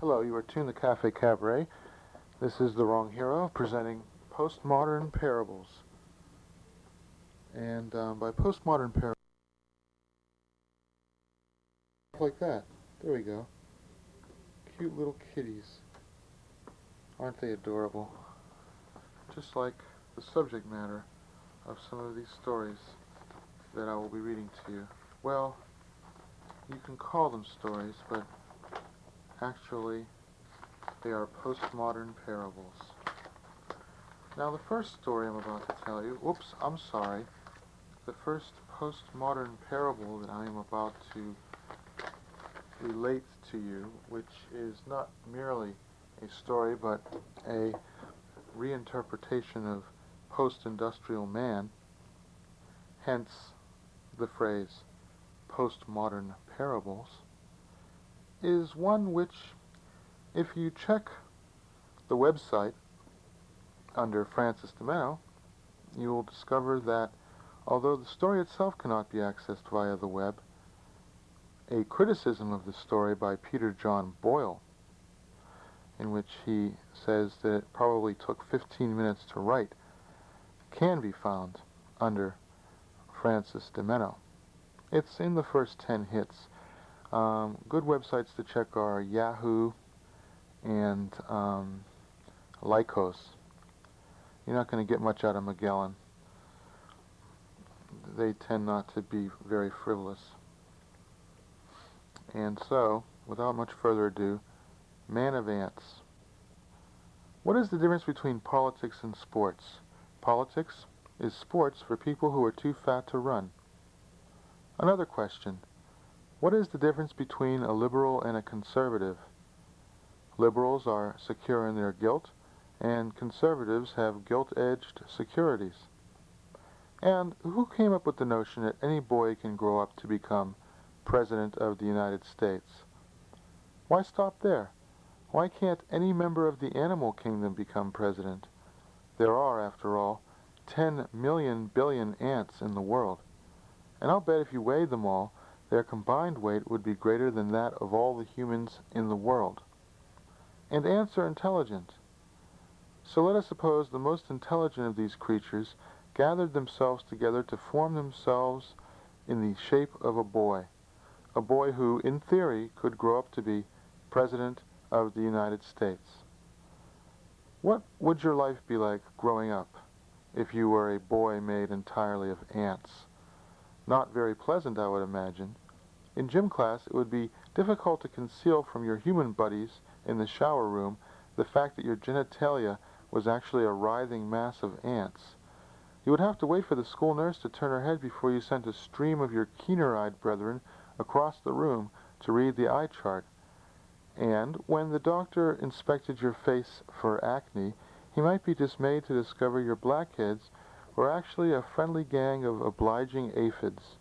Hello, you are tuned to Cafe Cabaret. This is The Wrong Hero presenting Postmodern Parables. And by Postmodern Parables, like that. There we go. Cute little kitties. Aren't they adorable? Just like the subject matter of some of these stories that I will be reading to you. Well, you can call them stories, but actually they are postmodern parables. Now the first story I'm about to tell you, the first postmodern parable that I am about to relate to you, which is not merely a story but a reinterpretation of post-industrial man, hence the phrase postmodern parables, is one which, if you check the website under Francis DiMenno, you will discover that although the story itself cannot be accessed via the web, a criticism of the story by Peter John Boyle, in which he says that it probably took 15 minutes to write, can be found under Francis DiMenno. It's in the first 10 hits. Good websites to check are Yahoo and Lycos. You're not going to get much out of Magellan. They tend not to be very frivolous. And so, without much further ado, Man of Ants. What is the difference between politics and sports? Politics is sports for people who are too fat to run. Another question. What is the difference between a liberal and a conservative? Liberals are secure in their guilt, and conservatives have gilt-edged securities. And who came up with the notion that any boy can grow up to become President of the United States? Why stop there? Why can't any member of the animal kingdom become president? There are, after all, 10 million billion ants in the world. And I'll bet if you weighed them all, their combined weight would be greater than that of all the humans in the world. And ants are intelligent. So let us suppose the most intelligent of these creatures gathered themselves together to form themselves in the shape of a boy who, in theory, could grow up to be President of the United States. What would your life be like growing up if you were a boy made entirely of ants? Not very pleasant, I would imagine. In gym class, it would be difficult to conceal from your human buddies in the shower room the fact that your genitalia was actually a writhing mass of ants. You would have to wait for the school nurse to turn her head before you sent a stream of your keener-eyed brethren across the room to read the eye chart. And when the doctor inspected your face for acne, he might be dismayed to discover your blackheads were actually a friendly gang of obliging aphids.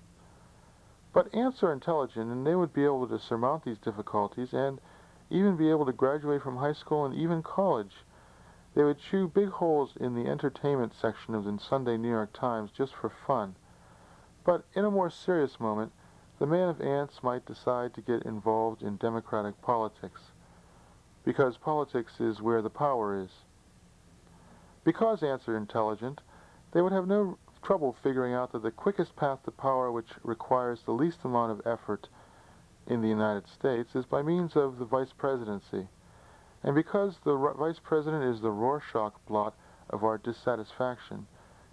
But ants are intelligent, and they would be able to surmount these difficulties and even be able to graduate from high school and even college. They would chew big holes in the entertainment section of the Sunday New York Times just for fun. But in a more serious moment, the man of ants might decide to get involved in democratic politics, because politics is where the power is. Because ants are intelligent, they would have no trouble figuring out that the quickest path to power, which requires the least amount of effort in the United States, is by means of the vice presidency. And because the vice president is the Rorschach blot of our dissatisfaction,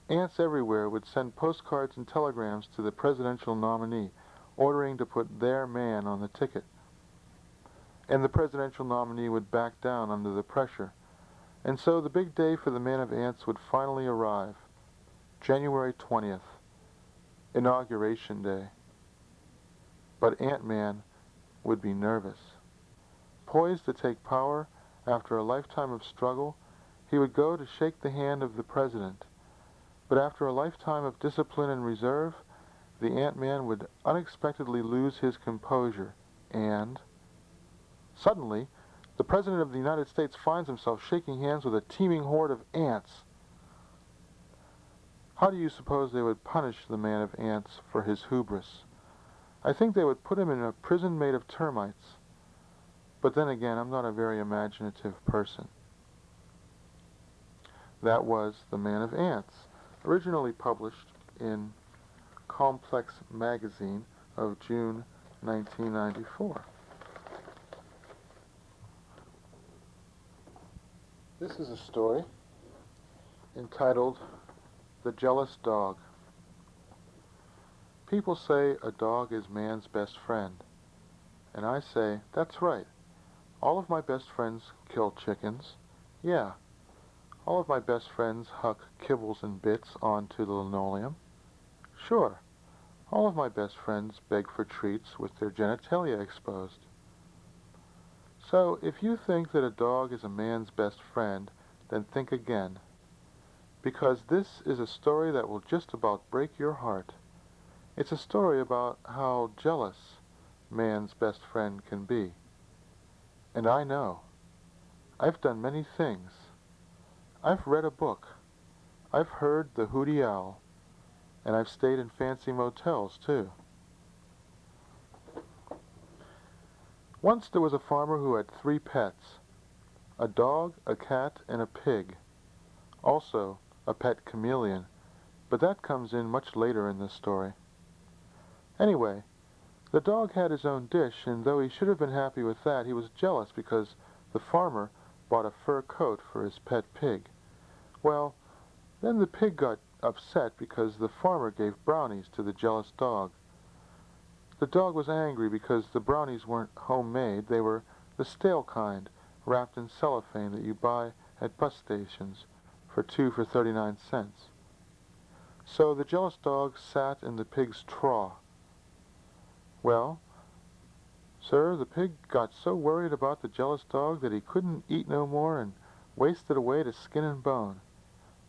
ants everywhere would send postcards and telegrams to the presidential nominee, ordering to put their man on the ticket. And the presidential nominee would back down under the pressure. And so the big day for the man of ants would finally arrive. January 20th, Inauguration Day. But Ant-Man would be nervous. Poised to take power after a lifetime of struggle, he would go to shake the hand of the president. But after a lifetime of discipline and reserve, the Ant-Man would unexpectedly lose his composure, and suddenly, the President of the United States finds himself shaking hands with a teeming horde of ants. How do you suppose they would punish the man of ants for his hubris? I think they would put him in a prison made of termites. But then again, I'm not a very imaginative person. That was The Man of Ants, originally published in Complex Magazine of June 1994. This is a story entitled The Jealous Dog. People say a dog is man's best friend, and I say, that's right. All of my best friends kill chickens. Yeah, all of my best friends huck kibbles and bits onto the linoleum. Sure, all of my best friends beg for treats with their genitalia exposed. So, if you think that a dog is a man's best friend, then think again. Because this is a story that will just about break your heart. It's a story about how jealous man's best friend can be. And I know. I've done many things. I've read a book. I've heard the hooty owl. And I've stayed in fancy motels, too. Once there was a farmer who had 3 pets, a dog, a cat, and a pig. Also, a pet chameleon, but that comes in much later in the story. Anyway, the dog had his own dish, and though he should have been happy with that, he was jealous because the farmer bought a fur coat for his pet pig. Well, then the pig got upset because the farmer gave brownies to the jealous dog. The dog was angry because the brownies weren't homemade, they were the stale kind, wrapped in cellophane that you buy at bus stations for 2 for 39 cents. So the jealous dog sat in the pig's trough. Well, sir, the pig got so worried about the jealous dog that he couldn't eat no more and wasted away to skin and bone.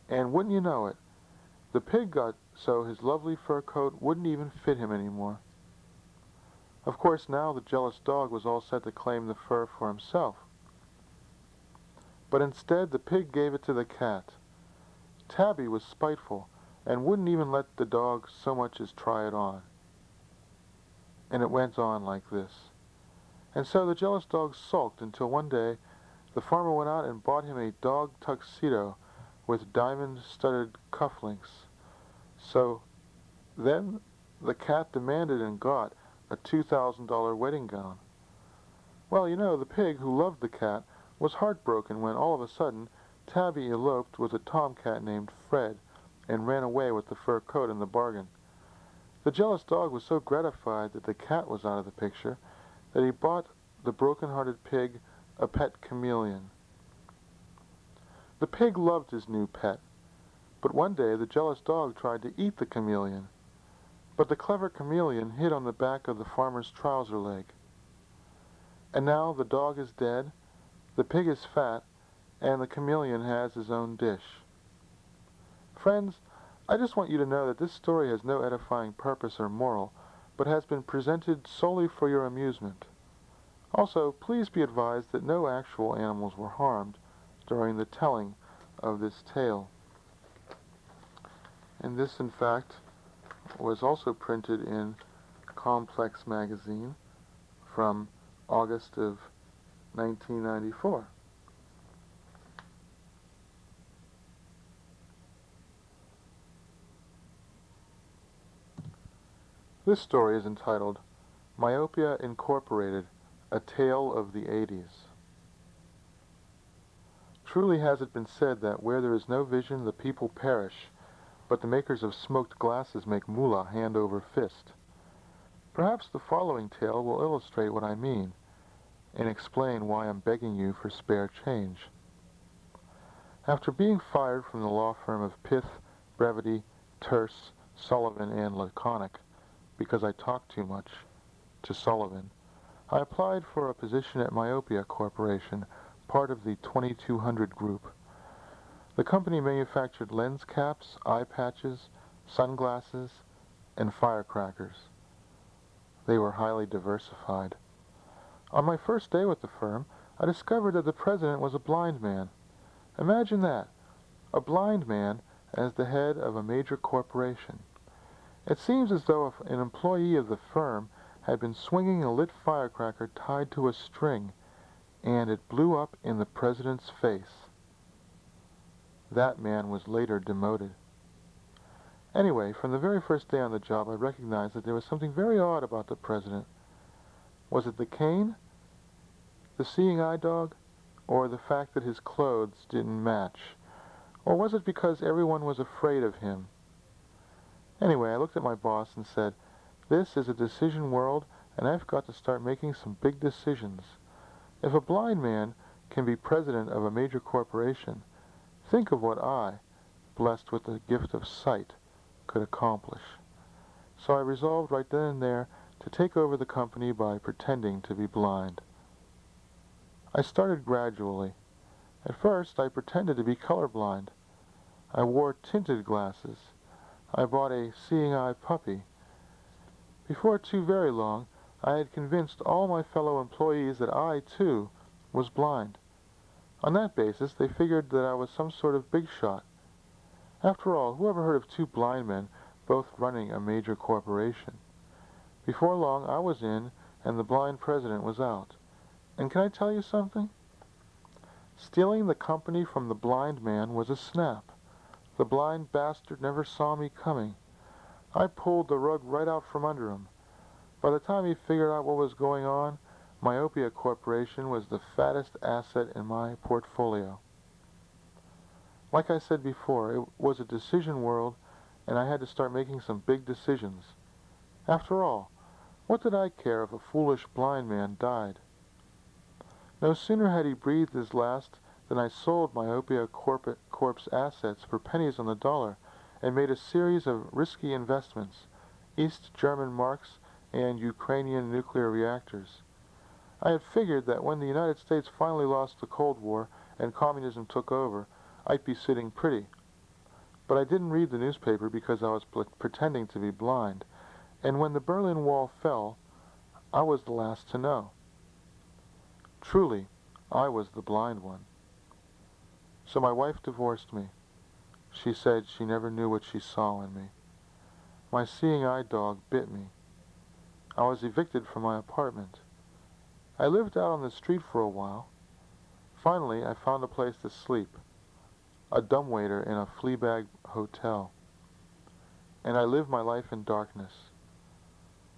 And wouldn't you know it, the pig got so his lovely fur coat wouldn't even fit him anymore. Of course, now the jealous dog was all set to claim the fur for himself. But instead, the pig gave it to the cat. Tabby was spiteful and wouldn't even let the dog so much as try it on. And it went on like this. And so the jealous dog sulked until one day the farmer went out and bought him a dog tuxedo with diamond-studded cufflinks. So then the cat demanded and got a $2,000 wedding gown. Well, you know, the pig, who loved the cat, was heartbroken when all of a sudden Tabby eloped with a tomcat named Fred and ran away with the fur coat in the bargain. The jealous dog was so gratified that the cat was out of the picture that he bought the broken-hearted pig a pet chameleon. The pig loved his new pet, but one day the jealous dog tried to eat the chameleon. But the clever chameleon hid on the back of the farmer's trouser leg. And now the dog is dead, the pig is fat, and the chameleon has his own dish. Friends, I just want you to know that this story has no edifying purpose or moral, but has been presented solely for your amusement. Also, please be advised that no actual animals were harmed during the telling of this tale. And this, in fact, was also printed in Complex Magazine from August of 1994. This story is entitled Myopia Incorporated, A Tale of the 80s. Truly has it been said that where there is no vision the people perish, but the makers of smoked glasses make moolah hand over fist. Perhaps the following tale will illustrate what I mean, and explain why I'm begging you for spare change. After being fired from the law firm of Pith, Brevity, Terse, Sullivan, and Laconic, because I talked too much to Sullivan, I applied for a position at Myopia Corporation, part of the 2200 Group. The company manufactured lens caps, eye patches, sunglasses, and firecrackers. They were highly diversified. On my first day with the firm, I discovered that the president was a blind man. Imagine that, a blind man as the head of a major corporation. It seems as though an employee of the firm had been swinging a lit firecracker tied to a string, and it blew up in the president's face. That man was later demoted. Anyway, from the very first day on the job, I recognized that there was something very odd about the president. Was it the cane, the seeing eye dog, or the fact that his clothes didn't match? Or was it because everyone was afraid of him? Anyway, I looked at my boss and said, "This is a decision world, and I've got to start making some big decisions. If a blind man can be president of a major corporation, think of what I, blessed with the gift of sight, could accomplish." So I resolved right then and there to take over the company by pretending to be blind. I started gradually. At first, I pretended to be colorblind. I wore tinted glasses. I bought a seeing eye puppy. Before too very long, I had convinced all my fellow employees that I, too, was blind. On that basis, they figured that I was some sort of big shot. After all, who ever heard of two blind men both running a major corporation? Before long, I was in, and the blind president was out. And can I tell you something? Stealing the company from the blind man was a snap. The blind bastard never saw me coming. I pulled the rug right out from under him. By the time he figured out what was going on, Myopia Corporation was the fattest asset in my portfolio. Like I said before, it was a decision world, and I had to start making some big decisions. After all, what did I care if a foolish blind man died? No sooner had he breathed his last than I sold Myopia Corp's assets for pennies on the dollar and made a series of risky investments, East German marks and Ukrainian nuclear reactors. I had figured that when the United States finally lost the Cold War and communism took over, I'd be sitting pretty. But I didn't read the newspaper because I was pretending to be blind, and when the Berlin Wall fell, I was the last to know. Truly, I was the blind one. So my wife divorced me. She said she never knew what she saw in me. My seeing eye dog bit me. I was evicted from my apartment. I lived out on the street for a while. Finally, I found a place to sleep, a dumbwaiter in a fleabag hotel. And I live my life in darkness.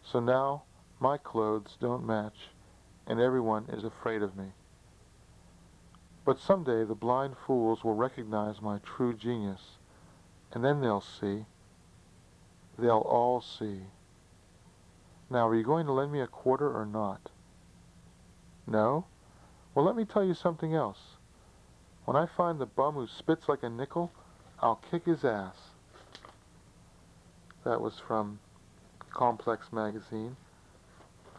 So now, my clothes don't match, and everyone is afraid of me. But someday the blind fools will recognize my true genius, and then they'll see. They'll all see. Now, are you going to lend me a quarter or not? No? Well, let me tell you something else. When I find the bum who spits like a nickel, I'll kick his ass. That was from Complex magazine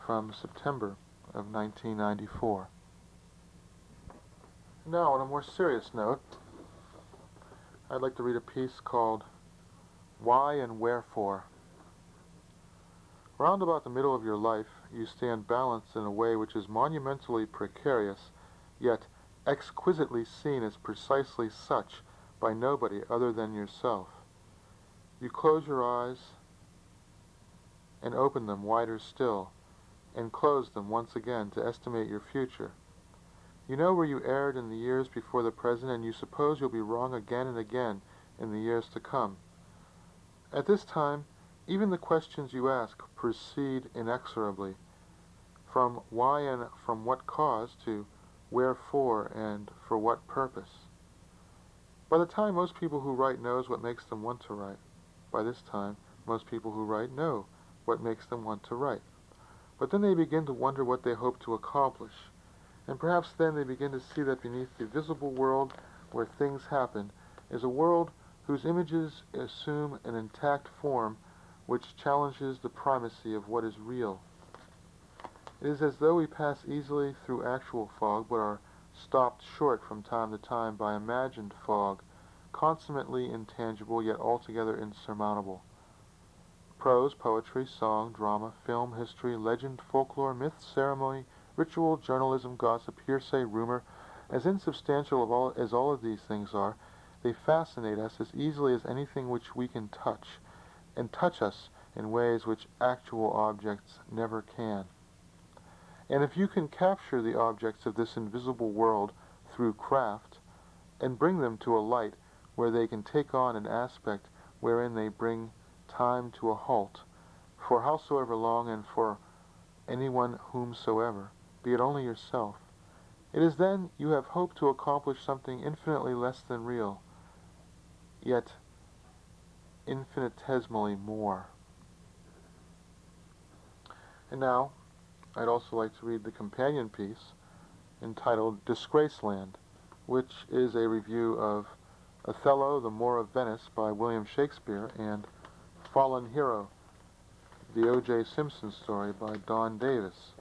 from September of 1994. Now, on a more serious note, I'd like to read a piece called Why and Wherefore. Round about the middle of your life, you stand balanced in a way which is monumentally precarious, yet exquisitely seen as precisely such by nobody other than yourself. You close your eyes and open them wider still, and close them once again to estimate your future. You know where you erred in the years before the present, and you suppose you'll be wrong again and again in the years to come. At this time, even the questions you ask proceed inexorably, from why and from what cause to wherefore and for what purpose. By the time most people who write knows what makes them want to write. By this time, most people who write know what makes them want to write. But then they begin to wonder what they hope to accomplish. And perhaps then they begin to see that beneath the visible world where things happen is a world whose images assume an intact form which challenges the primacy of what is real. It is as though we pass easily through actual fog, but are stopped short from time to time by imagined fog, consummately intangible yet altogether insurmountable. Prose, poetry, song, drama, film, history, legend, folklore, myth, ceremony, ritual, journalism, gossip, hearsay, rumor, as insubstantial as all of these things are, they fascinate us as easily as anything which we can touch, and touch us in ways which actual objects never can. And if you can capture the objects of this invisible world through craft, and bring them to a light where they can take on an aspect wherein they bring time to a halt, for howsoever long and for anyone whomsoever, be it only yourself, it is then you have hope to accomplish something infinitely less than real, yet infinitesimally more. And now, I'd also like to read the companion piece entitled Disgraceland, which is a review of Othello, the Moor of Venice by William Shakespeare, and Fallen Hero, the O.J. Simpson story by Don Davis.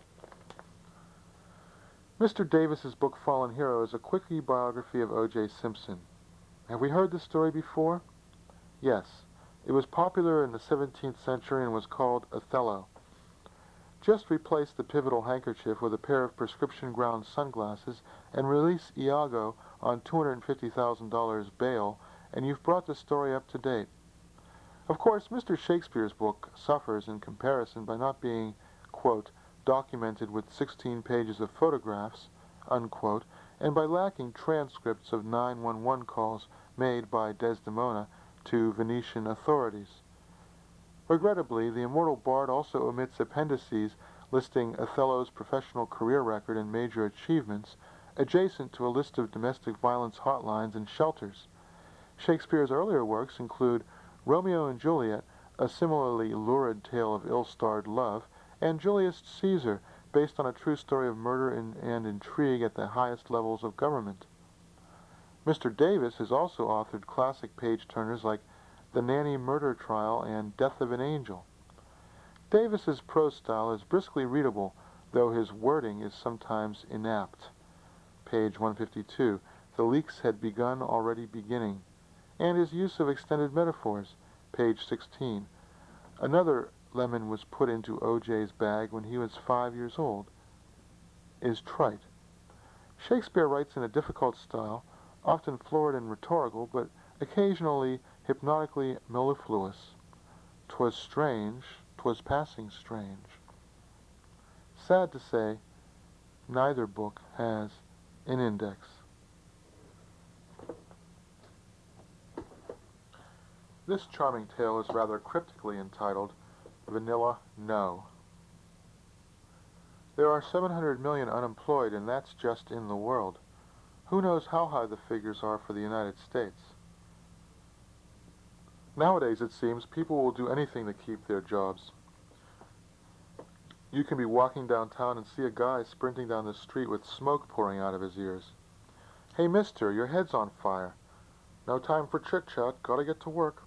Mr. Davis's book Fallen Hero is a quickie biography of O.J. Simpson. Have we heard this story before? Yes. It was popular in the 17th century and was called Othello. Just replace the pivotal handkerchief with a pair of prescription-ground sunglasses and release Iago on $250,000 bail, and you've brought the story up to date. Of course, Mr. Shakespeare's book suffers in comparison by not being, quote, documented with 16 pages of photographs, unquote, and by lacking transcripts of 911 calls made by Desdemona to Venetian authorities. Regrettably, the immortal bard also omits appendices listing Othello's professional career record and major achievements, adjacent to a list of domestic violence hotlines and shelters. Shakespeare's earlier works include Romeo and Juliet, a similarly lurid tale of ill-starred love, and Julius Caesar, based on a true story of murder and intrigue at the highest levels of government. Mr. Davis has also authored classic page-turners like The Nanny Murder Trial and Death of an Angel. Davis's prose style is briskly readable, though his wording is sometimes inapt. Page 152, the leaks had begun already beginning, and his use of extended metaphors, page 16. Another lemon was put into O.J.'s bag when he was 5 years old, is trite. Shakespeare writes in a difficult style, often florid and rhetorical, but occasionally hypnotically mellifluous. 'Twas strange, 'twas passing strange. Sad to say, neither book has an index. This charming tale is rather cryptically entitled Vanilla No. There are 700 million unemployed, and that's just in the world. Who knows how high the figures are for the United States? Nowadays, it seems, people will do anything to keep their jobs. You can be walking downtown and see a guy sprinting down the street with smoke pouring out of his ears. Hey, mister, your head's on fire. No time for chit-chat, gotta get to work.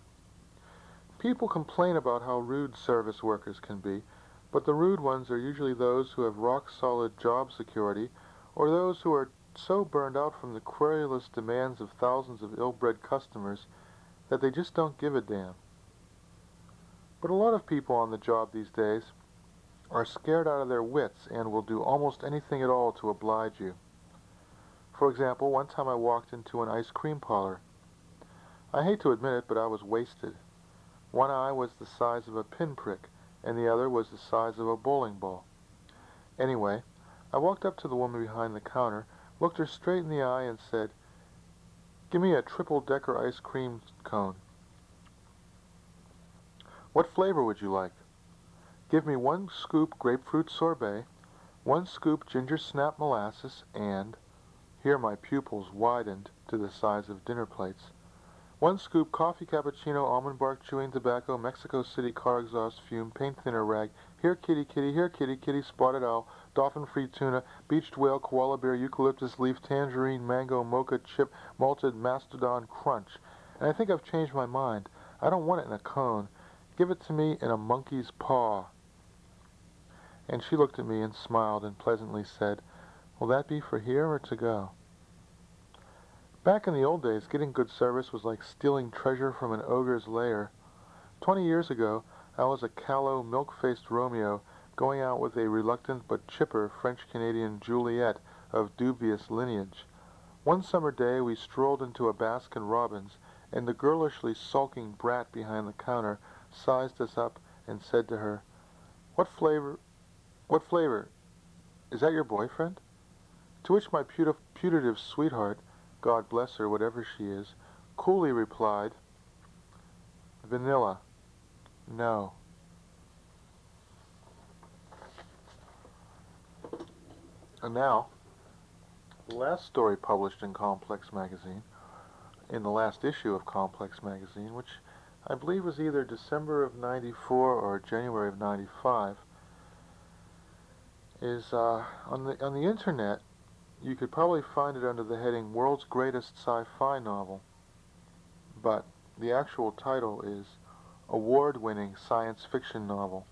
People complain about how rude service workers can be, but the rude ones are usually those who have rock-solid job security, or those who are so burned out from the querulous demands of thousands of ill-bred customers that they just don't give a damn. But a lot of people on the job these days are scared out of their wits and will do almost anything at all to oblige you. For example, one time I walked into an ice cream parlor. I hate to admit it, but I was wasted. One eye was the size of a pinprick, and the other was the size of a bowling ball. Anyway, I walked up to the woman behind the counter, looked her straight in the eye, and said, "Give me a triple-decker ice cream cone." "What flavor would you like?" "Give me 1 scoop grapefruit sorbet, 1 scoop ginger snap molasses, and," here my pupils widened to the size of dinner plates, "1 scoop coffee cappuccino, almond bark chewing tobacco, Mexico City car exhaust fume, paint thinner rag, here kitty kitty, here kitty kitty, spotted owl, dolphin-free tuna, beached whale, koala bear, eucalyptus leaf, tangerine, mango, mocha chip, malted mastodon crunch. And I think I've changed my mind. I don't want it in a cone. Give it to me in a monkey's paw." And she looked at me and smiled and pleasantly said, "Will that be for here or to go?" Back in the old days, getting good service was like stealing treasure from an ogre's lair. 20 years ago, I was a callow, milk-faced Romeo going out with a reluctant but chipper French-Canadian Juliet of dubious lineage. One summer day, we strolled into a Baskin-Robbins, and the girlishly sulking brat behind the counter sized us up and said to her, What flavor Is that your boyfriend? To which my putative sweetheart, God bless her, whatever she is, coolly replied, Vanilla. No. And now, the last story published in Complex magazine, in the last issue of Complex magazine, which I believe was either December of '94 or January of '95, is on the internet. You could probably find it under the heading World's Greatest Sci-Fi Novel, but the actual title is Award-Winning Science Fiction Novel.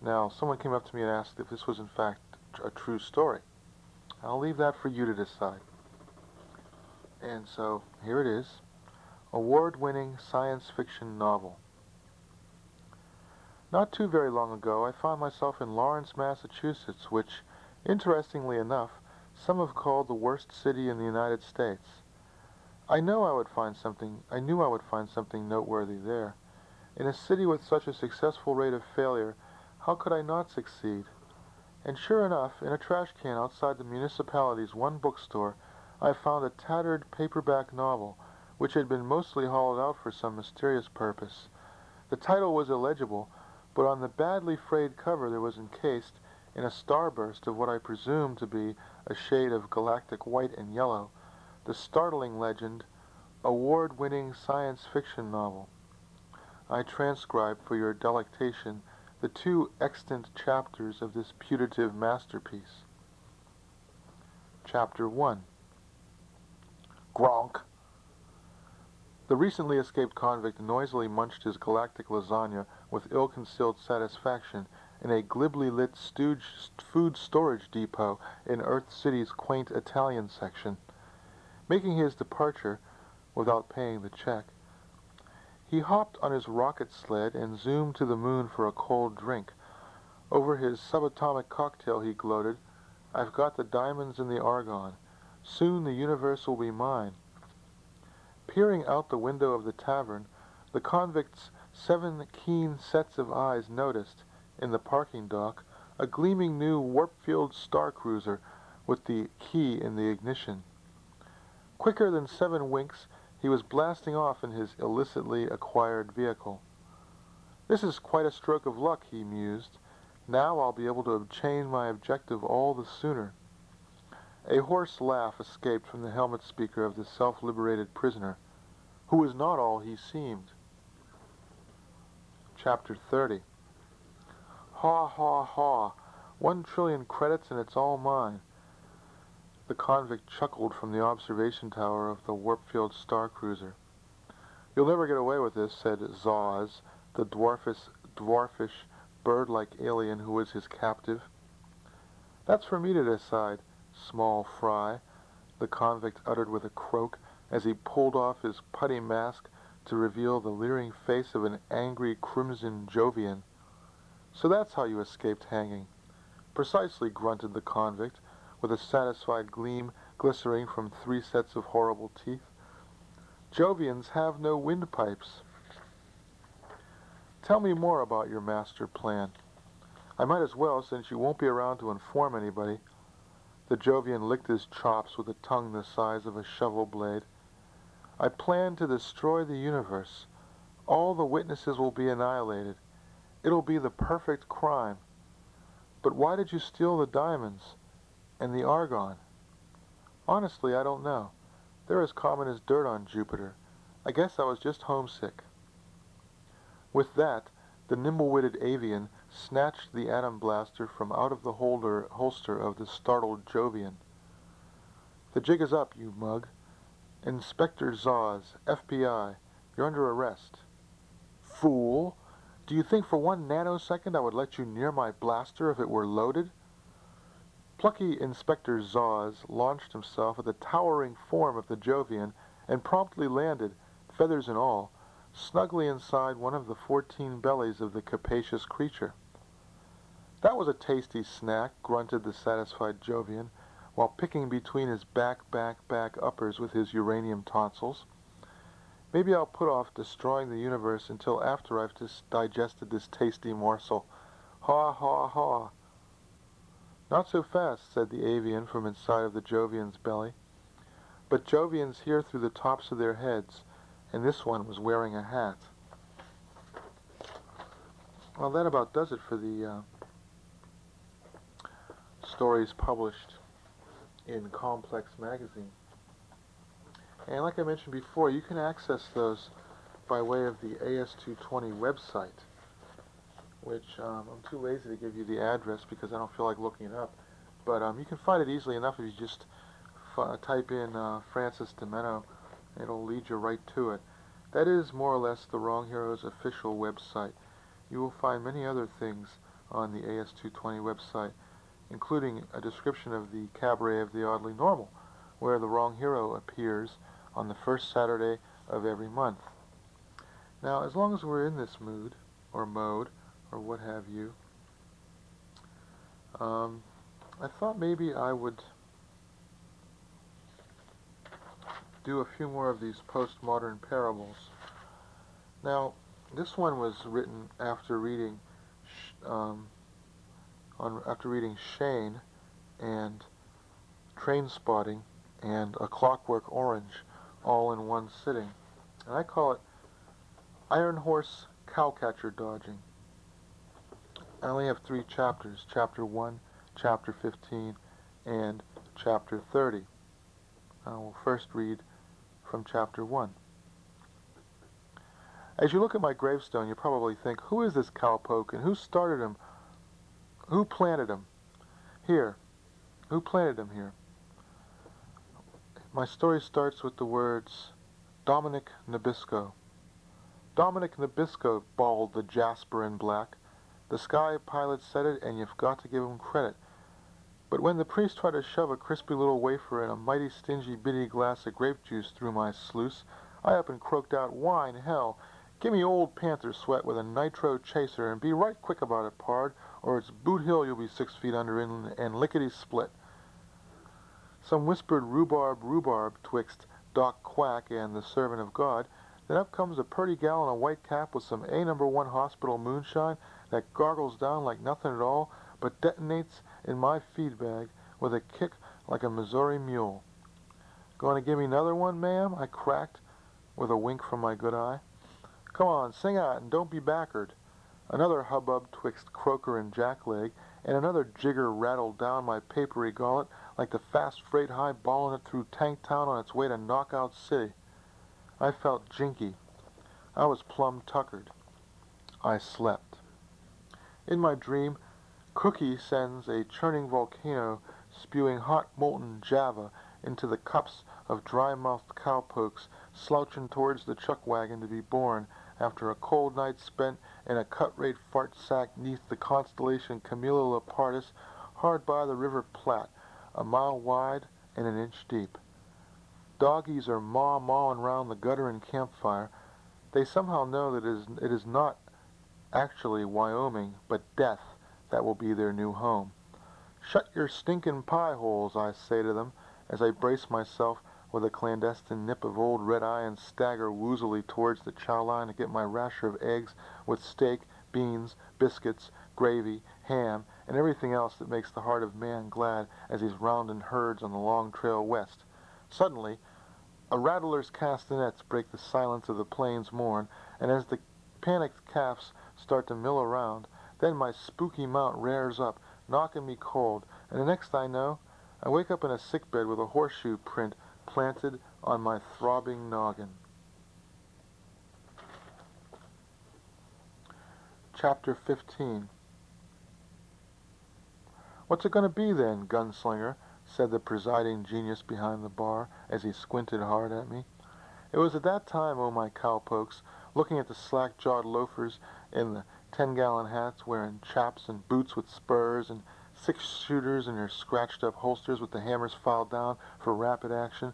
Now, someone came up to me and asked if this was in fact a true story. I'll leave that for you to decide. And so, here it is. Award-winning science fiction novel. Not too very long ago, I found myself in Lawrence, Massachusetts, which, interestingly enough, some have called the worst city in the United States. I knew I would find something noteworthy there. In a city with such a successful rate of failure, how could I not succeed? And sure enough, in a trash can outside the municipality's one bookstore, I found a tattered paperback novel, which had been mostly hollowed out for some mysterious purpose. The title was illegible, but on the badly frayed cover there was encased, in a starburst of what I presumed to be a shade of galactic white and yellow, the startling legend, Award-winning science fiction novel. I transcribe for your delectation the 2 extant chapters of this putative masterpiece. Chapter 1. Gronk. The recently escaped convict noisily munched his galactic lasagna with ill-concealed satisfaction in a glibly lit food storage depot in Earth City's quaint Italian section. Making his departure, without paying the check, he hopped on his rocket sled and zoomed to the moon for a cold drink. Over his subatomic cocktail he gloated, "I've got the diamonds and the argon. Soon the universe will be mine." Peering out the window of the tavern, the convict's 7 keen sets of eyes noticed, in the parking dock, a gleaming new warp-fueled star cruiser with the key in the ignition. Quicker than 7 winks, he was blasting off in his illicitly acquired vehicle. "This is quite a stroke of luck," he mused. "Now I'll be able to obtain my objective all the sooner." A hoarse laugh escaped from the helmet speaker of the self-liberated prisoner, who was not all he seemed. Chapter 30. "Haw, haw, haw. 1 trillion credits and it's all mine." The convict chuckled from the observation tower of the warp-fueled star cruiser. "You'll never get away with this," said Zaz, the dwarfish, bird-like alien who was his captive. "That's for me to decide, small fry," the convict uttered with a croak as he pulled off his putty mask to reveal the leering face of an angry crimson Jovian. "So that's how you escaped hanging." "Precisely," grunted the convict, with a satisfied gleam glistering from 3 sets of horrible teeth. "Jovians have no windpipes." "Tell me more about your master plan." "I might as well, since you won't be around to inform anybody." The Jovian licked his chops with a tongue the size of a shovel blade. "I plan to destroy the universe. All the witnesses will be annihilated. It'll be the perfect crime. But why did you steal the diamonds? And the argon?" "Honestly, I don't know. They're as common as dirt on Jupiter. I guess I was just homesick." With that, the nimble-witted avian snatched the atom blaster from out of the holster of the startled Jovian. "The jig is up, you mug. Inspector Zaz, FBI. You're under arrest." "Fool! Do you think for 1 nanosecond I would let you near my blaster if it were loaded?" Plucky Inspector Zaz launched himself at the towering form of the Jovian and promptly landed, feathers and all, snugly inside one of the 14 bellies of the capacious creature. "That was a tasty snack," grunted the satisfied Jovian, while picking between his back uppers with his uranium tonsils. "Maybe I'll put off destroying the universe until after I've digested this tasty morsel. Haw, haw, haw." Not so fast, said the avian from inside of the Jovian's belly. But Jovians hear through the tops of their heads, and this one was wearing a hat. Well, that about does it for the stories published in Complex Magazine. And like I mentioned before, you can access those by way of the AS220 website, which I'm too lazy to give you the address because I don't feel like looking it up. But you can find it easily enough if you just type in Francis DiMenno. It'll lead you right to it. That is more or less the Wrong Heroes official website. You will find many other things on the AS220 website, including a description of the Cabaret of the Oddly Normal, where the Wrong Hero appears on the first Saturday of every month. Now, as long as we're in this mood, or mode, or what have you, I thought maybe I would do a few more of these postmodern parables. Now, this one was written after reading Shane and Trainspotting and A Clockwork Orange all in one sitting. And I call it Iron Horse Cowcatcher Dodging. I only have 3 chapters, Chapter 1, Chapter 15, and Chapter 30. I will first read from Chapter 1. As you look at my gravestone, you probably think, who is this cowpoke and who started him? Who planted him? Here. Who planted him here? My story starts with the words, Dominic Nabisco. Dominic Nabisco, bawled the Jasper in black. The sky pilot said it, and you've got to give him credit. But when the priest tried to shove a crispy little wafer and a mighty stingy bitty glass of grape juice through my sluice, I up and croaked out, wine, hell, give me old Panther Sweat with a nitro chaser, and be right quick about it, pard, or it's Boot Hill you'll be 6 feet under and lickety-split. Some whispered rhubarb twixt Doc Quack and the servant of God. Then up comes a purty gal in a white cap with some A No. 1 hospital moonshine that gargles down like nothing at all, but detonates in my feed bag with a kick like a Missouri mule. Going to give me another one, ma'am? I cracked with a wink from my good eye. Come on, sing out and don't be back'ard. Another hubbub twixt croaker and jackleg, and another jigger rattled down my papery gullet like the fast freight highballing it through Tanktown on its way to Knockout City. I felt jinky. I was plumb tuckered. I slept. In my dream, Cookie sends a churning volcano spewing hot molten java into the cups of dry-mouthed cowpokes slouching towards the chuck wagon to be born after a cold night spent in a cut-rate fart sack neath the constellation Cumulonimbus hard by the River Platte, a mile wide and an inch deep. Doggies are mawing round the gutter and campfire. They somehow know that it is not actually Wyoming, but death that will be their new home. Shut your stinkin' pie holes, I say to them, as I brace myself with a clandestine nip of old red-eye and stagger woozily towards the chow line to get my rasher of eggs with steak, beans, biscuits, gravy, ham, and everything else that makes the heart of man glad as he's roundin' herds on the long trail west. Suddenly, a rattler's castanets break the silence of the plains morn, and as the panicked calves start to mill around, then my spooky mount rears up, knocking me cold, and the next I know, I wake up in a sickbed with a horseshoe print planted on my throbbing noggin. Chapter 15. What's it going to be then, gunslinger? Said the presiding genius behind the bar as he squinted hard at me. It was at that time, oh my cowpokes, looking at the slack-jawed loafers in the 10-gallon hats wearing chaps and boots with spurs and 6-shooters in their scratched-up holsters with the hammers filed down for rapid action.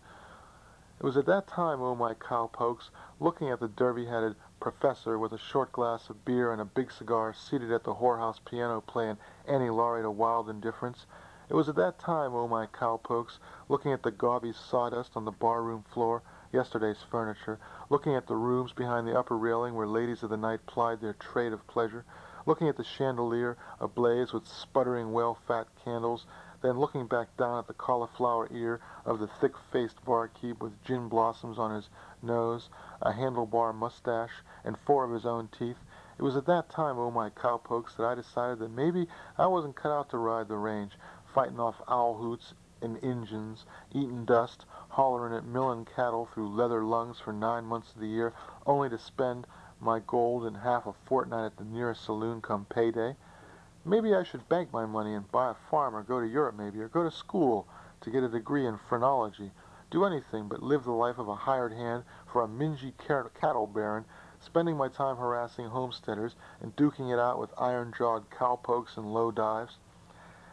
It was at that time, oh my cowpokes, looking at the derby-headed professor with a short glass of beer and a big cigar seated at the whorehouse piano playing Annie Laurie to wild indifference. It was at that time, oh my cowpokes, looking at the gauby sawdust on the barroom floor, yesterday's furniture, looking at the rooms behind the upper railing where ladies of the night plied their trade of pleasure, looking at the chandelier ablaze with sputtering well-fat candles, then looking back down at the cauliflower ear of the thick-faced barkeep with gin blossoms on his nose, a handlebar mustache, and 4 of his own teeth. It was at that time, oh my cowpokes, that I decided that maybe I wasn't cut out to ride the range, fighting off owl hoots and Injuns, eating dust, hollering at millin' cattle through leather lungs for 9 months of the year, only to spend my gold in half a fortnight at the nearest saloon come payday. Maybe I should bank my money and buy a farm, or go to Europe maybe, or go to school to get a degree in phrenology. Do anything but live the life of a hired hand for a mingy cattle baron, spending my time harassing homesteaders and duking it out with iron-jawed cowpokes and low dives.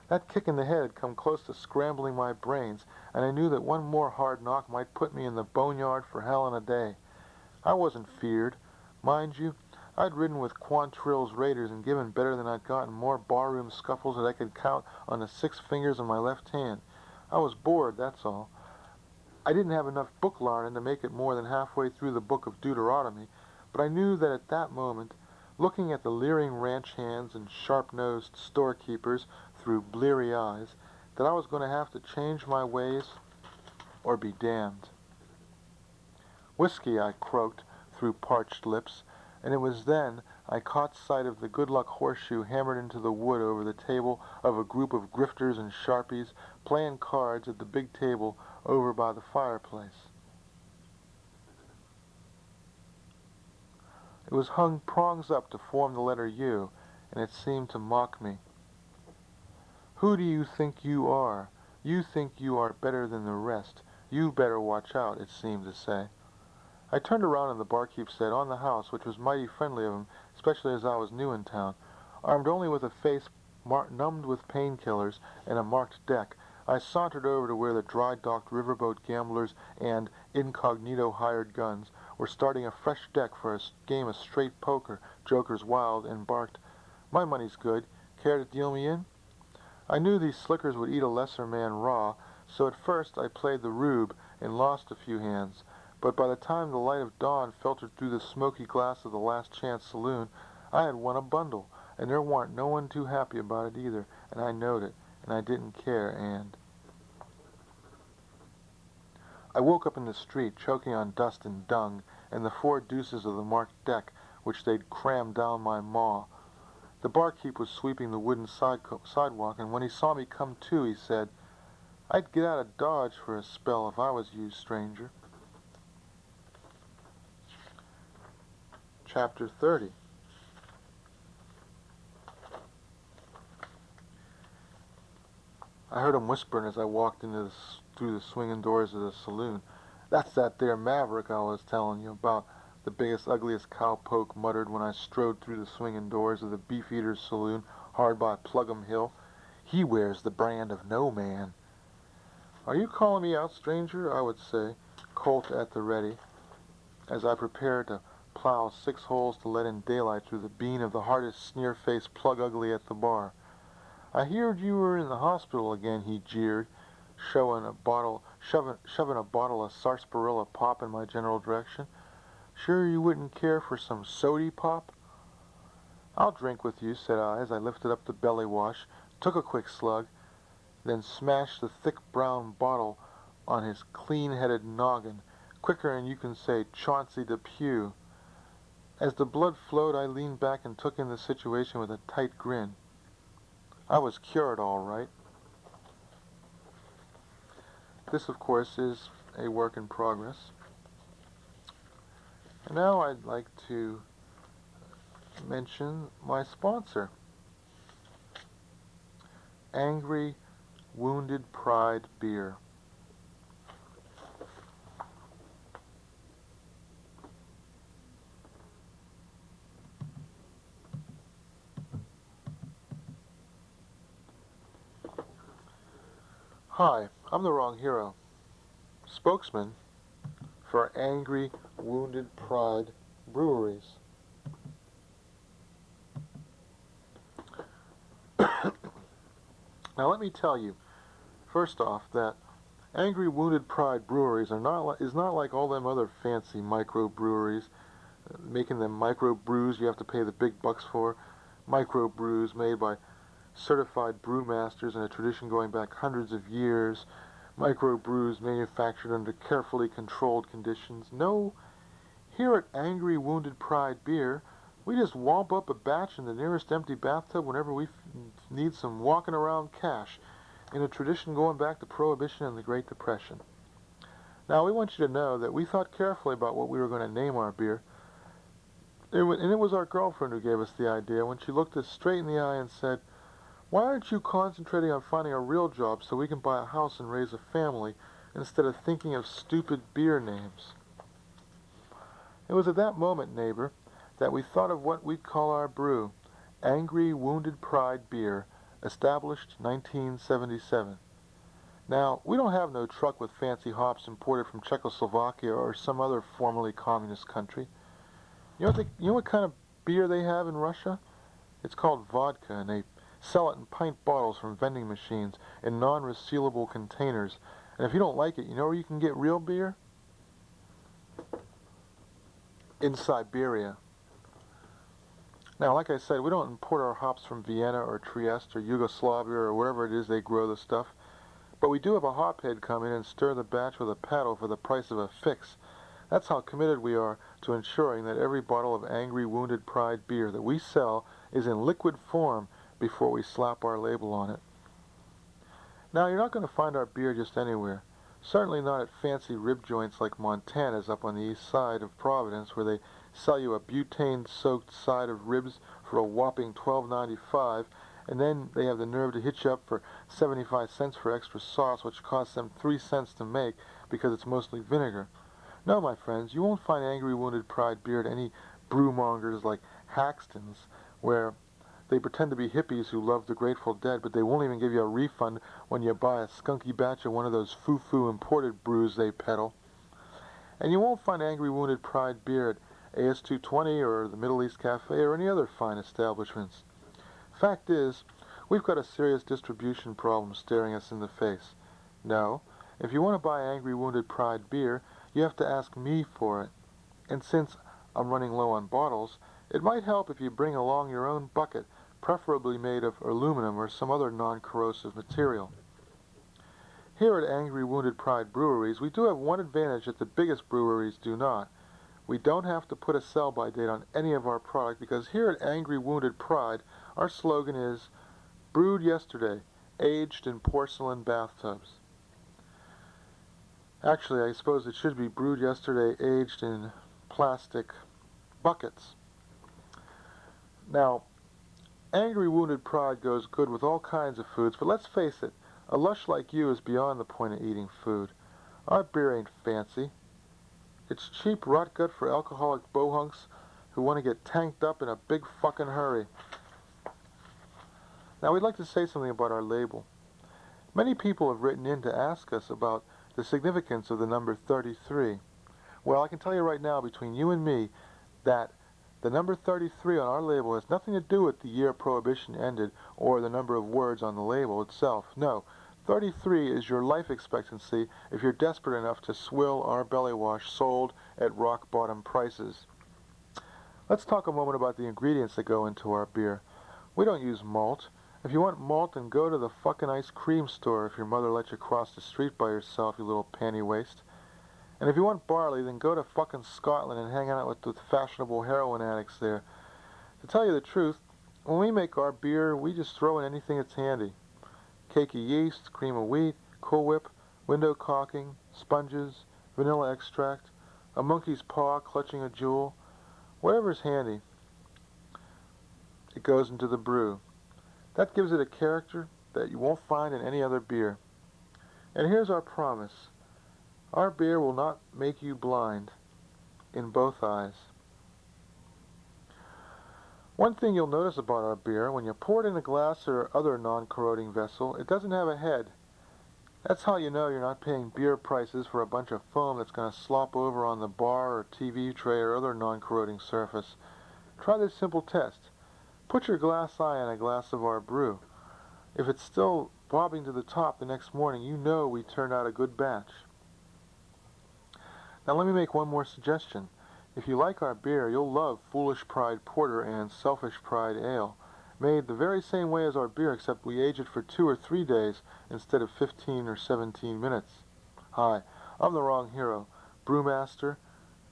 That kick in the head had come close to scrambling my brains, and I knew that one more hard knock might put me in the boneyard for hell in a day. I wasn't feared. Mind you, I'd ridden with Quantrill's raiders and given better than I'd gotten more barroom scuffles that I could count on the 6 fingers of my left hand. I was bored, that's all. I didn't have enough book larnin' to make it more than halfway through the book of Deuteronomy, but I knew that at that moment, looking at the leering ranch hands and sharp-nosed storekeepers through bleary eyes, that I was going to have to change my ways or be damned. "Whiskey," I croaked through parched lips, and it was then I caught sight of the good-luck horseshoe hammered into the wood over the table of a group of grifters and sharpies playing cards at the big table over by the fireplace. It was hung prongs up to form the letter U, and it seemed to mock me. "Who do you think you are? You think you are better than the rest. You better watch out," it seemed to say. I turned around and the barkeep said, "On the house," which was mighty friendly of him, especially as I was new in town. Armed only with a face numbed with painkillers and a marked deck, I sauntered over to where the dry-docked riverboat gamblers and incognito hired guns were starting a fresh deck for a game of straight poker, jokers wild, and barked, "My money's good. Care to deal me in?" I knew these slickers would eat a lesser man raw, so at first I played the rube and lost a few hands. But by the time the light of dawn filtered through the smoky glass of the Last Chance saloon, I had won a bundle, and there warn't no one too happy about it either, and I knowed it, and I didn't care, and... I woke up in the street, choking on dust and dung, and the 4 deuces of the marked deck, which they'd crammed down my maw. The barkeep was sweeping the wooden sidewalk, and when he saw me come to, he said, "I'd get out of Dodge for a spell if I was you, stranger." Chapter 30. I heard him whispering as I walked through the swinging doors of the saloon. "That's that there maverick I was telling you about," the biggest, ugliest cowpoke muttered when I strode through the swinging doors of the Beefeater's saloon hard by Plug'em Hill. "He wears the brand of no man." "Are you calling me out, stranger?" I would say, Colt at the ready, as I prepared to plow 6 holes to let in daylight through the bean of the hardest sneer-faced plug-ugly at the bar. "I heard you were in the hospital again," he jeered, shoving a bottle of sarsaparilla pop in my general direction. "Sure you wouldn't care for some sody pop?" "I'll drink with you," said I, as I lifted up the belly wash, took a quick slug, then smashed the thick brown bottle on his clean-headed noggin, quicker'n you can say Chauncey Depew. As the blood flowed, I leaned back and took in the situation with a tight grin. I was cured, all right. This, of course, is a work in progress. And now I'd like to mention my sponsor, Angry Wounded Pride Beer. Hi, I'm the wrong hero. Spokesman for Angry Wounded Pride Breweries. Now let me tell you, first off, that Angry Wounded Pride Breweries is not like all them other fancy microbreweries, making them microbrews you have to pay the big bucks for. microbrews made by certified brewmasters in a tradition going back hundreds of years, microbrews manufactured under carefully controlled conditions. No, here at Angry Wounded Pride Beer, we just womp up a batch in the nearest empty bathtub whenever we need some walking around cash, in a tradition going back to Prohibition and the Great Depression. Now, we want you to know that we thought carefully about what we were going to name our beer, and it was our girlfriend who gave us the idea when she looked us straight in the eye and said, "Why aren't you concentrating on finding a real job so we can buy a house and raise a family instead of thinking of stupid beer names?" It was at that moment, neighbor, that we thought of what we'd call our brew, Angry Wounded Pride Beer, established 1977. Now, we don't have no truck with fancy hops imported from Czechoslovakia or some other formerly communist country. You know what kind of beer they have in Russia? It's called vodka, and they sell it in pint bottles from vending machines in non-resealable containers. And if you don't like it, you know where you can get real beer? In Siberia. Now, like I said, we don't import our hops from Vienna or Trieste or Yugoslavia or wherever it is they grow the stuff. But we do have a hophead come in and stir the batch with a paddle for the price of a fix. That's how committed we are to ensuring that every bottle of Angry Wounded Pride beer that we sell is in liquid form before we slap our label on it. Now, you're not going to find our beer just anywhere. Certainly not at fancy rib joints like Montana's up on the east side of Providence, where they sell you a butane-soaked side of ribs for a whopping $12.95, and then they have the nerve to hit you up for 75 cents for extra sauce, which costs them 3 cents to make because it's mostly vinegar. No, my friends, you won't find Angry Wounded Pride beer at any brewmongers like Haxton's, where they pretend to be hippies who love the Grateful Dead, but they won't even give you a refund when you buy a skunky batch of one of those foo-foo imported brews they peddle. And you won't find Angry Wounded Pride beer at AS220 or the Middle East Cafe or any other fine establishments. Fact is, we've got a serious distribution problem staring us in the face. No, if you want to buy Angry Wounded Pride beer, you have to ask me for it. And since I'm running low on bottles, it might help if you bring along your own bucket, preferably made of aluminum or some other non-corrosive material. Here at Angry Wounded Pride Breweries, we do have one advantage that the biggest breweries do not. We don't have to put a sell-by date on any of our product because here at Angry Wounded Pride, our slogan is, "Brewed yesterday, aged in porcelain bathtubs." Actually, I suppose it should be brewed yesterday, aged in plastic buckets. Now, Angry Wounded Pride goes good with all kinds of foods, but let's face it, a lush like you is beyond the point of eating food. Our beer ain't fancy. It's cheap rot gut for alcoholic bohunks who want to get tanked up in a big fucking hurry. Now, we'd like to say something about our label. Many people have written in to ask us about the significance of the number 33. Well, I can tell you right now, between you and me, that the number 33 on our label has nothing to do with the year Prohibition ended or the number of words on the label itself. No, 33 is your life expectancy if you're desperate enough to swill our belly wash sold at rock-bottom prices. Let's talk a moment about the ingredients that go into our beer. We don't use malt. If you want malt, then go to the fucking ice cream store if your mother lets you cross the street by yourself, you little panty waste. And if you want barley, then go to fucking Scotland and hang out with the fashionable heroin addicts there. To tell you the truth, when we make our beer, we just throw in anything that's handy. Cake of yeast, cream of wheat, Cool Whip, window caulking, sponges, vanilla extract, a monkey's paw clutching a jewel. Whatever's handy, it goes into the brew. That gives it a character that you won't find in any other beer. And here's our promise. Our beer will not make you blind in both eyes. One thing you'll notice about our beer, when you pour it in a glass or other non-corroding vessel, it doesn't have a head. That's how you know you're not paying beer prices for a bunch of foam that's going to slop over on the bar or TV tray or other non-corroding surface. Try this simple test. Put your glass eye on a glass of our brew. If it's still bobbing to the top the next morning, you know we turned out a good batch. Now let me make one more suggestion. If you like our beer, you'll love Foolish Pride Porter and Selfish Pride Ale. made the very same way as our beer, except we age it for 2 or 3 days instead of 15 or 17 minutes. Hi, I'm the wrong hero. Brewmaster,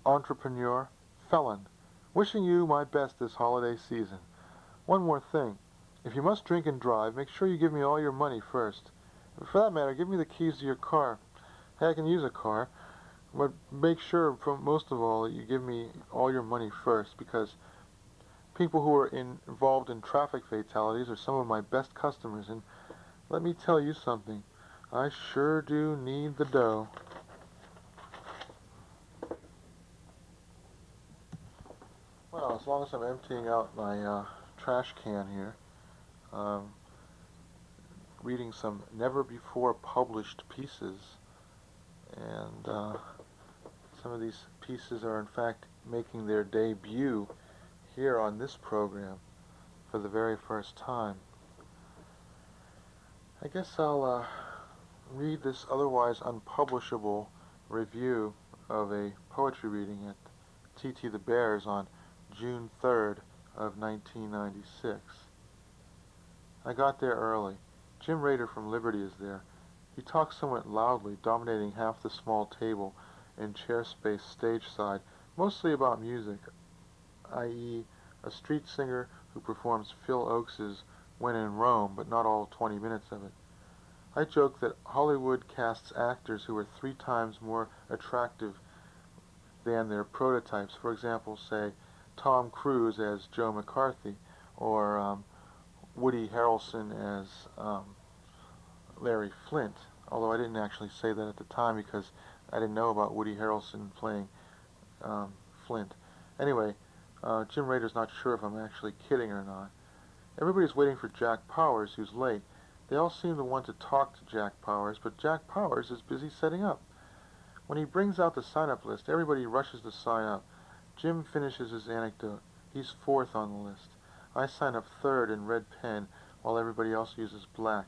entrepreneur, felon. Wishing you my best this holiday season. One more thing. If you must drink and drive, make sure you give me all your money first. For that matter, give me the keys to your car. Hey, I can use a car, but make sure, most of all, that you give me all your money first, because people who are involved in traffic fatalities are some of my best customers, and let me tell you something. I sure do need the dough. Well, as long as I'm emptying out my trash can here, um, reading some never-before-published pieces, and some of these pieces are in fact making their debut here on this program for the very first time. I guess I'll read this otherwise unpublishable review of a poetry reading at T.T. the Bears on June 3rd of 1996. I got there early. Jim Rader from Liberty is there. He talks somewhat loudly, dominating half the small table and chair space stage side, mostly about music, i.e. a street singer who performs Phil Oakes's When in Rome, but not all 20 minutes of it. I joke that Hollywood casts actors who are 3 times more attractive than their prototypes. For example, say Tom Cruise as Joe McCarthy, or Woody Harrelson as Larry Flint, although I didn't actually say that at the time because I didn't know about Woody Harrelson playing Flint. Anyway, Jim Rader's not sure if I'm actually kidding or not. Everybody's waiting for Jack Powers, who's late. They all seem to want to talk to Jack Powers, but Jack Powers is busy setting up. When he brings out the sign-up list, everybody rushes to sign up. Jim finishes his anecdote. He's 4th on the list. I sign up 3rd in red pen, while everybody else uses black.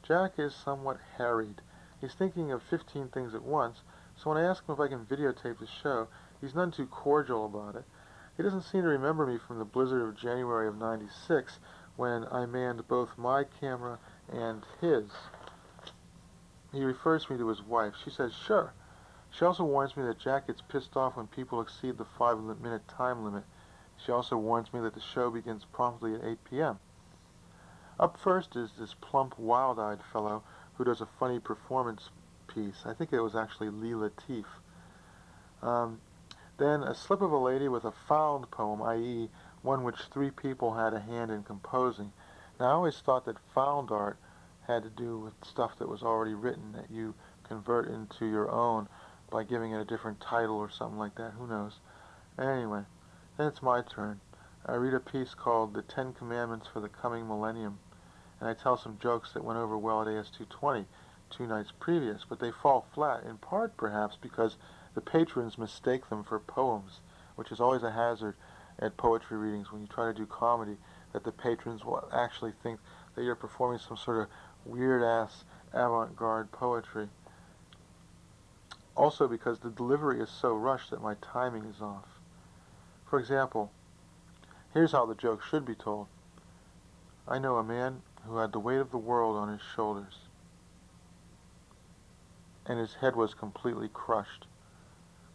Jack is somewhat harried. He's thinking of 15 things at once, so when I ask him if I can videotape the show, he's none too cordial about it. He doesn't seem to remember me from the blizzard of January of '96, when I manned both my camera and his. He refers me to his wife. She says, sure. She also warns me that Jack gets pissed off when people exceed the 5-minute time limit. She also warns me that the show begins promptly at 8 p.m. Up first is this plump, wild-eyed fellow who does a funny performance piece. I think it was actually Lee Lateef. Then a slip of a lady with a found poem, i.e. one which 3 people had a hand in composing. Now, I always thought that found art had to do with stuff that was already written that you convert into your own by giving it a different title or something like that. Who knows? Anyway, then it's my turn. I read a piece called The 10 Commandments for the Coming Millennium, and I tell some jokes that went over well at AS220 2 nights previous, but they fall flat, in part perhaps because the patrons mistake them for poems, which is always a hazard at poetry readings when you try to do comedy, that the patrons will actually think that you're performing some sort of weird-ass avant-garde poetry. Also because the delivery is so rushed that my timing is off. For example, here's how the joke should be told. I know a man who had the weight of the world on his shoulders, and his head was completely crushed.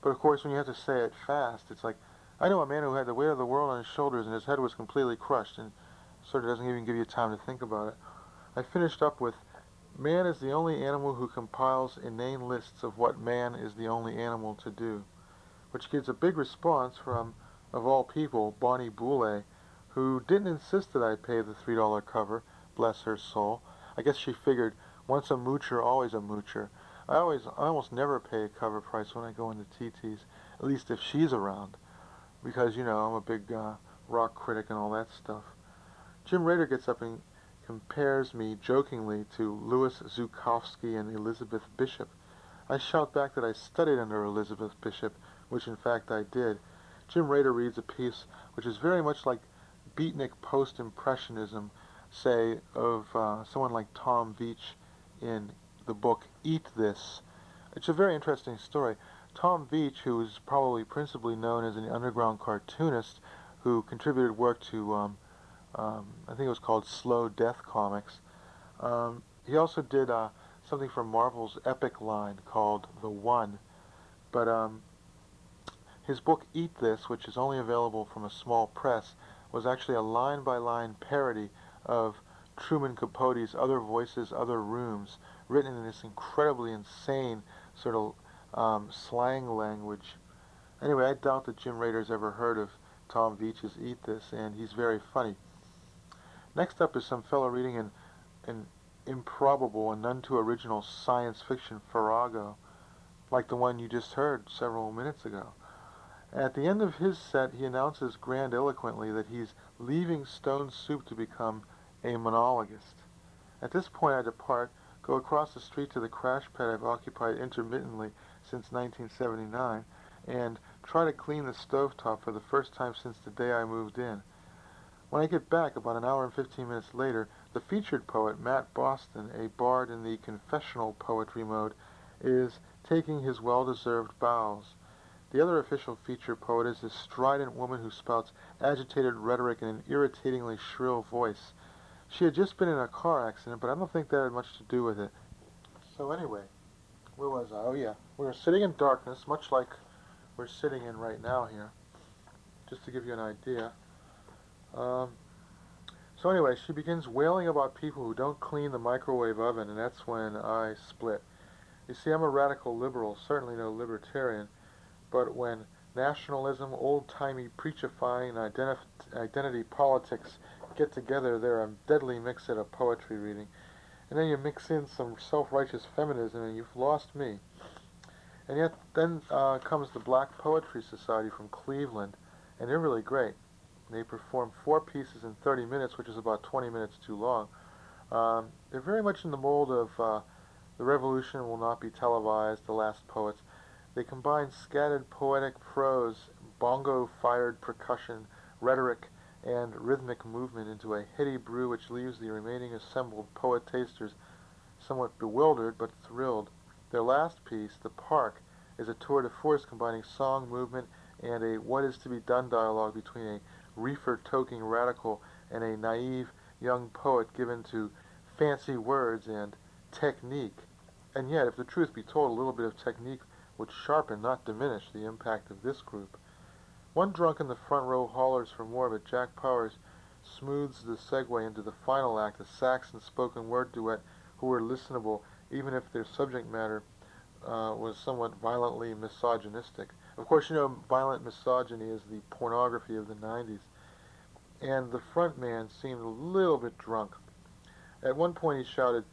But of course, when you have to say it fast, it's like, I know a man who had the weight of the world on his shoulders, and his head was completely crushed, and sort of doesn't even give you time to think about it. I finished up with, man is the only animal who compiles inane lists of what man is the only animal to do, which gives a big response from, of all people, Bonnie Boulay, who didn't insist that I pay the $3 cover, bless her soul. I guess she figured, once a moocher, always a moocher. I almost never pay a cover price when I go into TT's, at least if she's around, because, you know, I'm a big rock critic and all that stuff. Jim Rader gets up and compares me jokingly to Louis Zukowski and Elizabeth Bishop. I shout back that I studied under Elizabeth Bishop, which in fact I did. Jim Rader reads a piece which is very much like beatnik post-impressionism, say, of someone like Tom Veitch in the book Eat This. It's a very interesting story. Tom Veitch, who is probably principally known as an underground cartoonist who contributed work to I think it was called Slow Death Comics. He also did something for Marvel's Epic line called The One. But his book Eat This, which is only available from a small press, was actually a line-by-line parody of Truman Capote's Other Voices, Other Rooms, written in this incredibly insane sort of slang language. Anyway, I doubt that Jim Rader's ever heard of Tom Veitch's Eat This, and he's very funny. Next up is some fellow reading an improbable and none too original science fiction farrago, like the one you just heard several minutes ago. At the end of his set, he announces grandiloquently that he's leaving Stone Soup to become a monologist. At this point, I depart, go across the street to the crash pad I've occupied intermittently since 1979, and try to clean the stovetop for the first time since the day I moved in. When I get back, about an hour and 15 minutes later, the featured poet, Matt Boston, a bard in the confessional poetry mode, is taking his well-deserved bows. The other official feature poet is this strident woman who spouts agitated rhetoric in an irritatingly shrill voice. She had just been in a car accident, but I don't think that had much to do with it. So anyway, where was I? Oh yeah, we were sitting in darkness, much like we're sitting in right now here, just to give you an idea. Um, so anyway, she begins wailing about people who don't clean the microwave oven, and that's when I split. You see, I'm a radical liberal, certainly no libertarian, but when nationalism, old-timey preachifying, and identity politics get together, they're a deadly mix at a poetry reading. And then you mix in some self-righteous feminism, and you've lost me. And yet, then comes the Black Poetry Society from Cleveland, and they're really great. They perform 4 pieces in 30 minutes, which is about 20 minutes too long. They're very much in the mold of The Revolution Will Not Be Televised, The Last Poets. They combine scattered poetic prose, bongo-fired percussion, rhetoric, and rhythmic movement into a heady brew which leaves the remaining assembled poet-tasters somewhat bewildered but thrilled. Their last piece, The Park, is a tour de force combining song, movement, and a what-is-to-be-done dialogue between a reefer-toking radical and a naive young poet given to fancy words and technique. And yet, if the truth be told, a little bit of technique would sharpen, not diminish, the impact of this group. One drunk in the front row hollers for more, but Jack Powers smooths the segue into the final act, a sax and spoken word duet who were listenable even if their subject matter was somewhat violently misogynistic. Of course, you know, violent misogyny is the pornography of the 90s. And the front man seemed a little bit drunk. At one point he shouted,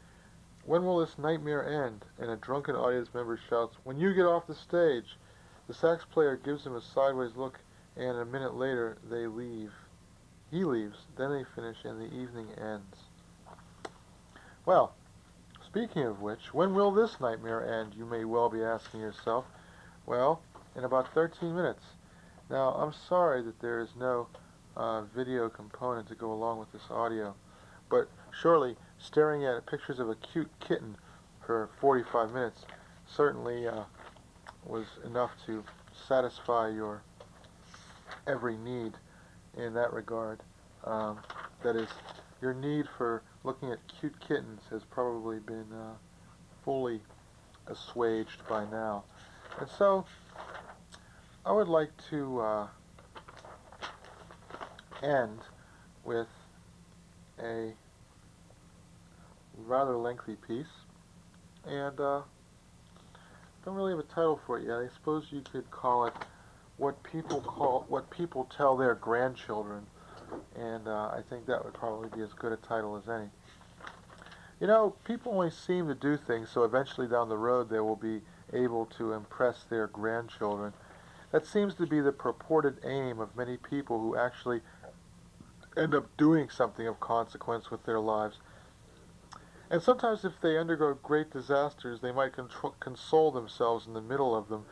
"When will this nightmare end?" And a drunken audience member shouts, "When you get off the stage." The sax player gives him a sideways look, and a minute later they leave. He leaves, then they finish, and the evening ends. Well, speaking of which, when will this nightmare end, you may well be asking yourself. Well, in about 13 minutes. Now, I'm sorry that there is no video component to go along with this audio, but surely staring at pictures of a cute kitten for 45 minutes certainly was enough to satisfy your every need in that regard. That is, your need for looking at cute kittens has probably been fully assuaged by now. And so, I would like to end with a rather lengthy piece, and don't really have a title for it yet. I suppose you could call it what people tell their grandchildren, and I think that would probably be as good a title as any. You know, people only seem to do things so eventually down the road they will be able to impress their grandchildren. That seems to be the purported aim of many people who actually end up doing something of consequence with their lives. And sometimes if they undergo great disasters, they might console themselves in the middle of them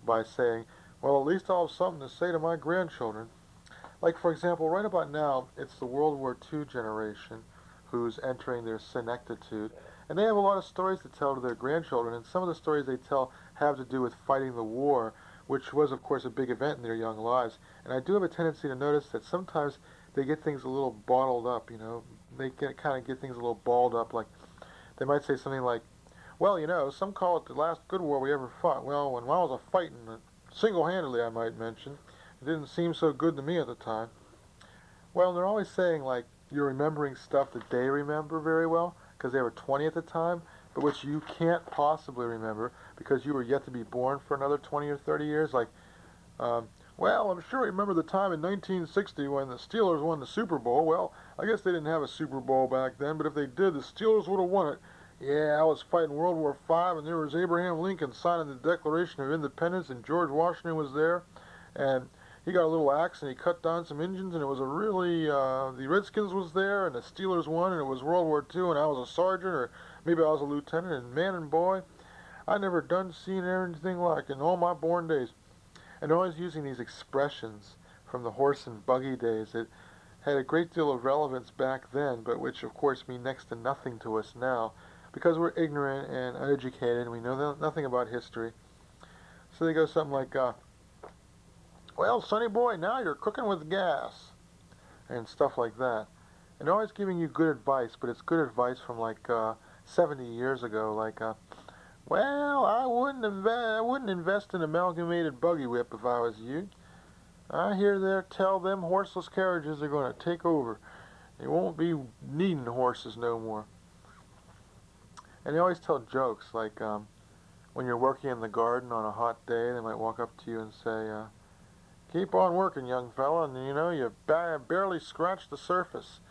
by saying, well, at least I'll have something to say to my grandchildren. Like, for example, right about now, it's the World War II generation who's entering their senectitude, and they have a lot of stories to tell to their grandchildren, and some of the stories they tell have to do with fighting the war, which was, of course, a big event in their young lives. And I do have a tendency to notice that sometimes they get things a little bottled up, you know. They kind of get things a little balled up. Like they might say something like, "Well, you know, some call it the last good war we ever fought." Well, when I was a fighting, single-handedly, I might mention, it didn't seem so good to me at the time. Well, they're always saying like you're remembering stuff that they remember very well because they were 20 at the time, but which you can't possibly remember because you were yet to be born for another 20 or 30 years. Like, um, well, I'm sure you remember the time in 1960 when the Steelers won the Super Bowl. Well, I guess they didn't have a Super Bowl back then, but if they did, the Steelers would have won it. Yeah, I was fighting World War V, and there was Abraham Lincoln signing the Declaration of Independence, and George Washington was there, and he got a little axe and he cut down some Indians, and it was a really the Redskins was there, and the Steelers won, and it was World War II, and I was a sergeant, or maybe I was a lieutenant, and man and boy, I never done seen anything like it in all my born days. And always using these expressions from the horse and buggy days that had a great deal of relevance back then, but which of course mean next to nothing to us now, because we're ignorant and uneducated and we know nothing about history. So they go something like, well, sonny boy, now you're cooking with gas, and stuff like that. And always giving you good advice, but it's good advice from like 70 years ago, like, well, I wouldn't invest in amalgamated buggy whip if I was you. I hear they tell them horseless carriages are going to take over. They won't be needing horses no more. And they always tell jokes, like when you're working in the garden on a hot day, they might walk up to you and say, keep on working, young fella, and you know, you barely scratched the surface.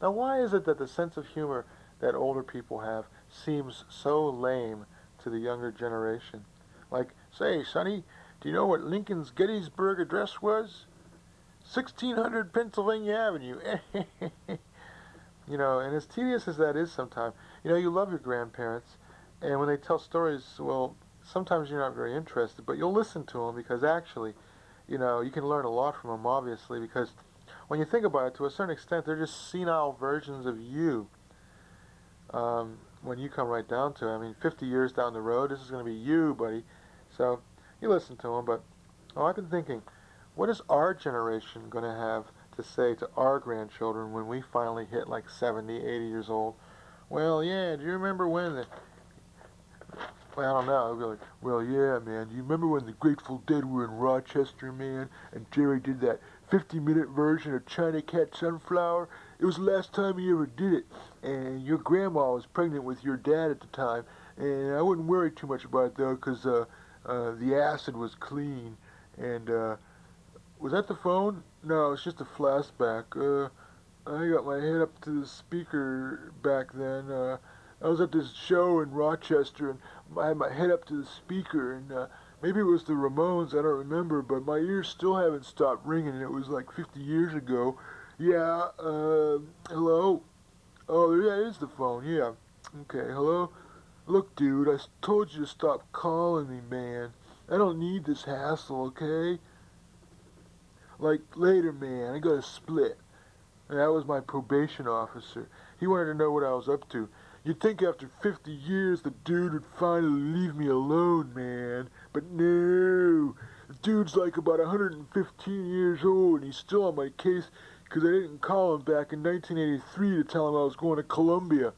Now, why is it that the sense of humor that older people have seems so lame to the younger generation? Like, say, sonny, do you know what Lincoln's Gettysburg Address was? 1600 Pennsylvania Avenue. You know, and as tedious as that is sometimes, you know, you love your grandparents, and when they tell stories, well, sometimes you're not very interested, but you'll listen to them because actually, you know, you can learn a lot from them, obviously, because when you think about it, to a certain extent, they're just senile versions of you. When you come right down to it, I mean, 50 years down the road, this is going to be you, buddy. So you listen to them, but I've been thinking, what is our generation going to have to say to our grandchildren when we finally hit like 70, 80 years old? Well, yeah, do you remember when the... Well, I don't know. I'll be like, well, yeah, man. Do you remember when the Grateful Dead were in Rochester, man? And Jerry did that 50-minute version of China Cat Sunflower? It was the last time he ever did it. And your grandma was pregnant with your dad at the time. And I wouldn't worry too much about it, though, because the acid was clean. And, was that the phone? No, it's just a flashback. I got my head up to the speaker back then. I was at this show in Rochester, and I had my head up to the speaker, and maybe it was the Ramones, I don't remember, but my ears still haven't stopped ringing, and it was like 50 years ago. Yeah, hello? Oh, yeah, it is the phone, yeah. Okay, hello? Look, dude, I told you to stop calling me, man. I don't need this hassle, okay? Like, later, man, I got a split. And that was my probation officer. He wanted to know what I was up to. You'd think after 50 years the dude would finally leave me alone, man. But no. The dude's like about 115 years old, and he's still on my case because I didn't call him back in 1983 to tell him I was going to Colombia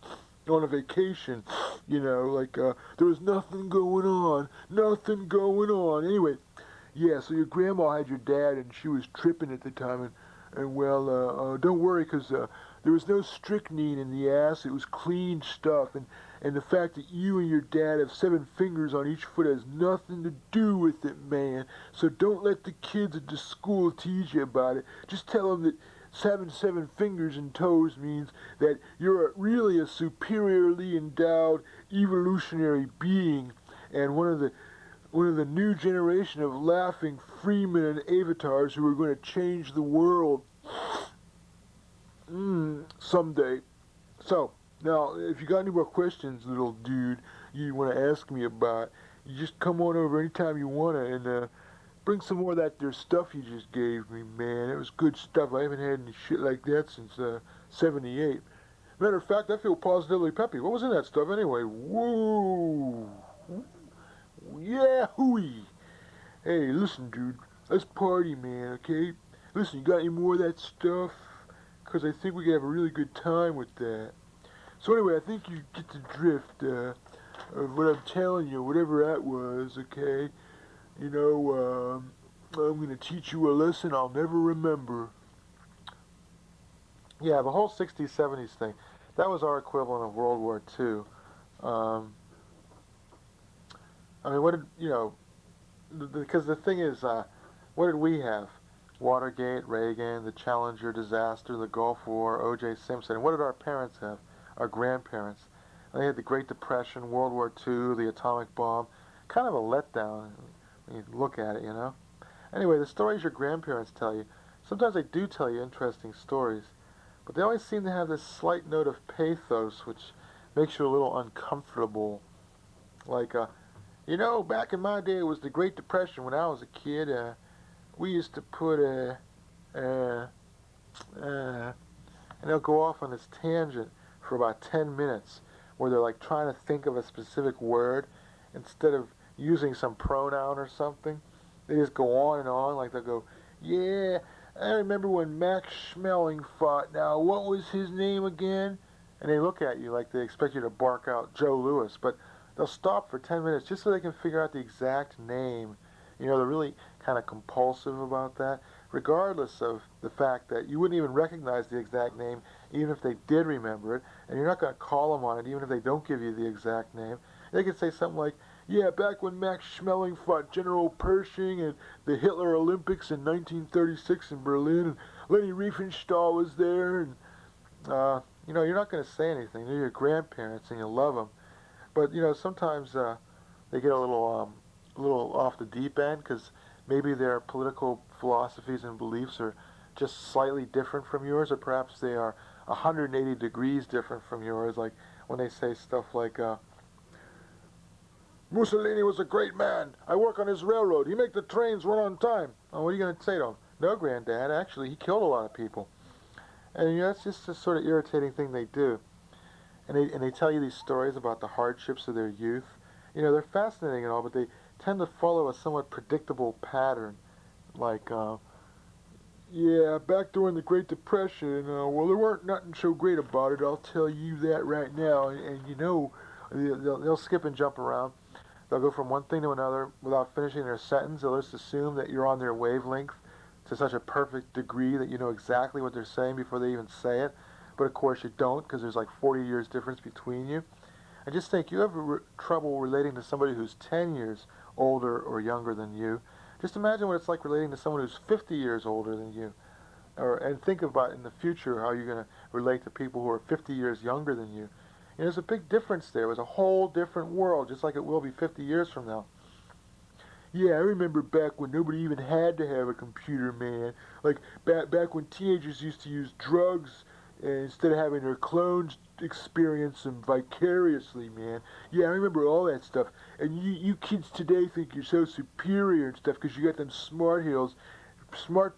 on a vacation. You know, like, there was nothing going on. Nothing going on. Anyway, yeah, so your grandma had your dad, and she was tripping at the time, and well, don't worry, because there was no strychnine in the ass. It was clean stuff, and the fact that you and your dad have 7 fingers on each foot has nothing to do with it, man. So don't let the kids at the school tease you about it. Just tell them that having 7 fingers and toes means that you're really a superiorly endowed evolutionary being, and one of the new generation of laughing freemen and avatars who are going to change the world someday. So, now, if you got any more questions, little dude, you want to ask me about, you just come on over anytime you want to and bring some more of that there stuff you just gave me, man. It was good stuff. I haven't had any shit like that since 78. Matter of fact, I feel positively peppy. What was in that stuff anyway? Whoa! Yeah, hooey! Hey, listen, dude. Let's party, man, okay? Listen, you got any more of that stuff? because I think we could have a really good time with that. So anyway, I think you get the drift of what I'm telling you, whatever that was, okay? You know, I'm going to teach you a lesson I'll never remember. Yeah, the whole 60s, 70s thing, that was our equivalent of World War II. Um, I mean, what did, you know, because the thing is, what did we have? Watergate, Reagan, the Challenger disaster, the Gulf War, O.J. Simpson. And what did our parents have? Our grandparents. They had the Great Depression, World War II, the atomic bomb. Kind of a letdown when you look at it, you know? Anyway, the stories your grandparents tell you, sometimes they do tell you interesting stories, but they always seem to have this slight note of pathos which makes you a little uncomfortable. Like, you know, back in my day it was the Great Depression when I was a kid. We used to put and they'll go off on this tangent for about 10 minutes where they're like trying to think of a specific word instead of using some pronoun or something. They just go on and on, like they'll go, yeah, I remember when Max Schmeling fought. Now, what was his name again? And they look at you like they expect you to bark out Joe Louis, but they'll stop for 10 minutes just so they can figure out the exact name. You know, they're really kind of compulsive about that, regardless of the fact that you wouldn't even recognize the exact name even if they did remember it, and you're not going to call them on it even if they don't give you the exact name. They could say something like, yeah, back when Max Schmeling fought General Pershing at the Hitler Olympics in 1936 in Berlin, and Leni Riefenstahl was there, and, you know, you're not going to say anything. They're your grandparents, and you love them. But, you know, sometimes they get a little off the deep end because maybe their political philosophies and beliefs are just slightly different from yours, or perhaps they are 180 degrees different from yours, like when they say stuff like, Mussolini was a great man. I work on his railroad. He make the trains run on time. Oh, what are you going to say to him? No, Granddad, actually, he killed a lot of people. And you know, that's just a sort of irritating thing they do. And they tell you these stories about the hardships of their youth. You know, they're fascinating and all, but they tend to follow a somewhat predictable pattern. Like, yeah, back during the Great Depression, well, there weren't nothing so great about it. I'll tell you that right now. And you know, they'll skip and jump around. They'll go from one thing to another without finishing their sentence. They'll just assume that you're on their wavelength to such a perfect degree that you know exactly what they're saying before they even say it. But of course you don't, because there's like 40 years difference between you. I just think you have trouble relating to somebody who's 10 years older or younger than you. Just imagine what it's like relating to someone who's 50 years older than you. And think about in the future how you're going to relate to people who are 50 years younger than you. And there's a big difference there. It was a whole different world, just like it will be 50 years from now. Yeah, I remember back when nobody even had to have a computer, man. Like back when teenagers used to use drugs instead of having their clones experience them vicariously, man. Yeah, I remember all that stuff. And you kids today think you're so superior and stuff because you got them smart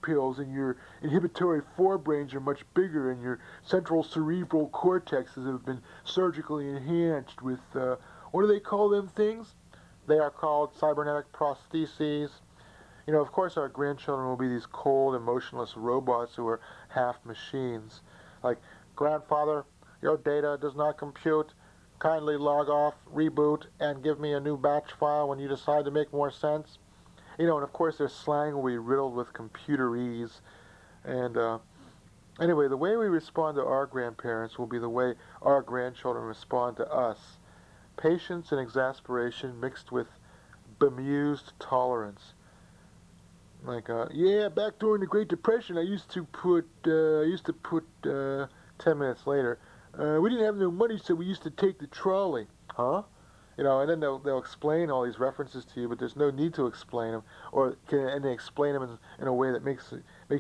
pills, and your inhibitory forebrains are much bigger, and your central cerebral cortexes have been surgically enhanced with, what do they call them things? They are called cybernetic prostheses. You know, of course our grandchildren will be these cold, emotionless robots who are half machines. Like, grandfather, your data does not compute. Kindly log off, reboot, and give me a new batch file when you decide to make more sense. You know, and of course their slang will be riddled with computerese. And anyway, the way we respond to our grandparents will be the way our grandchildren respond to us. Patience and exasperation mixed with bemused tolerance. Like, yeah, back during the Great Depression, I used to put 10 minutes later, we didn't have no money, so we used to take the trolley. Huh? You know, and then they'll explain all these references to you, but there's no need to explain them, and they explain them in a way that makes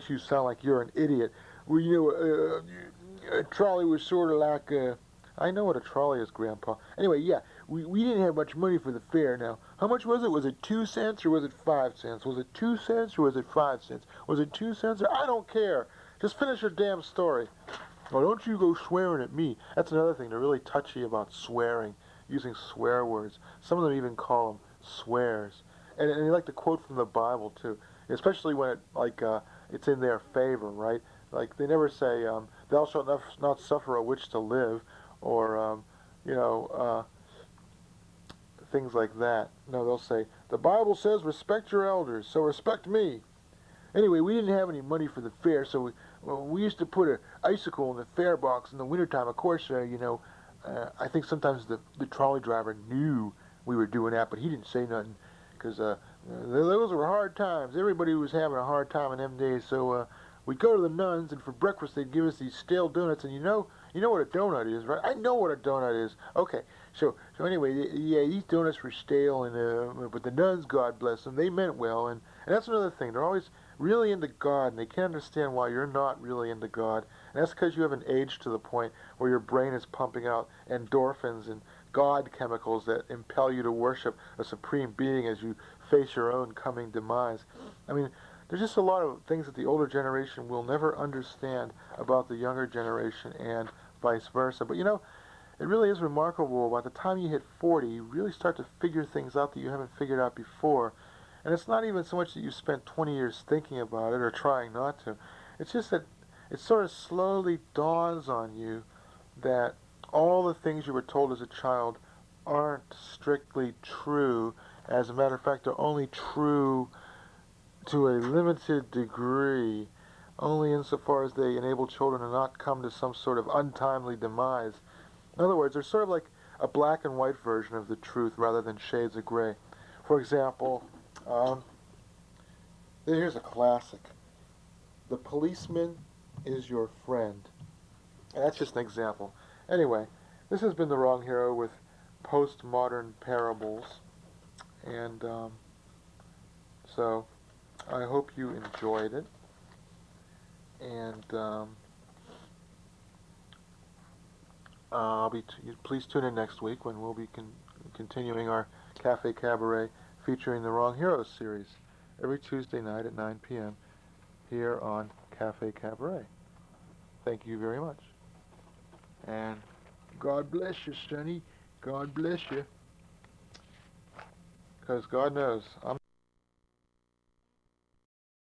you sound like you're an idiot. Well, you know, a trolley was sort of like I know what a trolley is, Grandpa. Anyway, yeah, we didn't have much money for the fare. Now, how much was it? Was it 2 cents or was it 5 cents? Was it 2 cents or was it 5 cents? Was it 2 cents or I don't care. Just finish your damn story. Oh, don't you go swearing at me. That's another thing. They're really touchy about swearing, using swear words. Some of them even call them swears. And they like to quote from the Bible, too, especially when it's in their favor, right? Like they never say, "Thou shalt not suffer a witch to live," or you know, things like that. No, they'll say, "The Bible says respect your elders, so respect me." Anyway, we didn't have any money for the fair, so we used to put an icicle in the fare box in the wintertime. Of course, I think sometimes the trolley driver knew we were doing that, but he didn't say nothing because those were hard times. Everybody was having a hard time in them days. So we'd go to the nuns, and for breakfast they'd give us these stale donuts. And you know what a donut is, right? I know what a donut is. Okay, so anyway, yeah, these donuts were stale, and but the nuns, God bless them, they meant well. And that's another thing. They're always really into God, and they can't understand why you're not really into God. And that's because you haven't aged to the point where your brain is pumping out endorphins and God chemicals that impel you to worship a supreme being as you face your own coming demise. I mean, there's just a lot of things that the older generation will never understand about the younger generation and vice versa. But it really is remarkable. By the time you hit 40, you really start to figure things out that you haven't figured out before. And it's not even so much that you spent 20 years thinking about it or trying not to. It's just that it sort of slowly dawns on you that all the things you were told as a child aren't strictly true. As a matter of fact, they're only true to a limited degree, only insofar as they enable children to not come to some sort of untimely demise. In other words, they're sort of like a black and white version of the truth rather than shades of gray. For example, um, here's a classic. The policeman is your friend. And that's just an example. Anyway, this has been The Wrong Hero with Postmodern Parables. And so I hope you enjoyed it. And please tune in next week when we'll be continuing our Cafe Cabaret featuring the Wrong Heroes series every Tuesday night at 9 p.m. here on Cafe Cabaret. Thank you very much. And God bless you, Sonny. God bless you. Because God knows, I'm